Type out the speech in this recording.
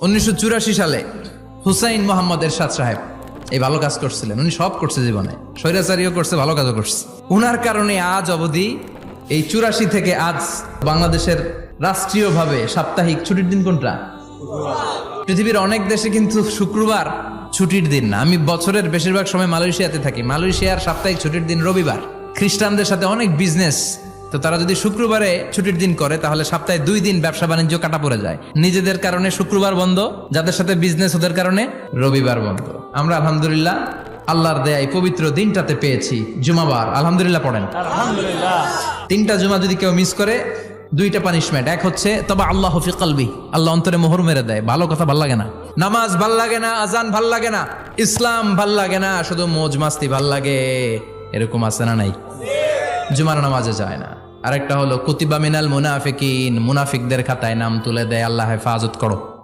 1984 সালে হুসাইন মোহাম্মদ এরশাদ সাহেব এই ভালো কাজ করছিলেন। উনি সব করছে জীবনে, স্বৈরাচারীও করছে, ভালো কাজও করছে। উনার কারণে আজ অবধি এই 84 থেকে আজ বাংলাদেশের রাষ্ট্রীয়ভাবে সাপ্তাহিক ছুটির দিন কোনটা? পৃথিবীর অনেক দেশে কিন্তু শুক্রবার ছুটির দিন না। আমি বছরের বেশিরভাগ সময় মালয়েশিয়াতে থাকি। মালয়েশিয়ার সাপ্তাহিক ছুটির দিন রবিবার। খ্রিস্টানদের সাথে অনেক বিজনেস, তো তারা যদি শুক্রবারে ছুটির দিন করে তাহলে সপ্তাহে 2 দিন ব্যবসা বাণিজ্য কাটা পড়ে যায়। নিজেদের কারণে শুক্রবার বন্ধ, যাদের সাথে বিজনেস ওদের কারণে রবিবার বন্ধ। আমরা আলহামদুলিল্লাহ আল্লাহর দেয় পবিত্র দিনটাতে পেয়েছি জুমাবার। আলহামদুলিল্লাহ পড়েন আলহামদুলিল্লাহ। 3টা জুমা যদি কেউ মিস করে 2টা পানিশমেন্ট। এক হচ্ছে তবে আল্লাহ ফি কলবি, আল্লাহ অন্তরে মোহর মেরে দেয়। ভালো কথা ভাল লাগে না, নামাজ ভাল লাগে না, আজান ভাল লাগে না, ইসলাম ভাল লাগে না, শুধু মৌজ মাস্তি ভাল লাগে। এরকম আছে না নাই? জুমার নামাজে যায় না। আরেকটা হলো কুতিবা মিনাল মুনাফিকিন, মুনাফিকদের খাতায় নাম তুলে দেয় আল্লাহ হেফাজত করো।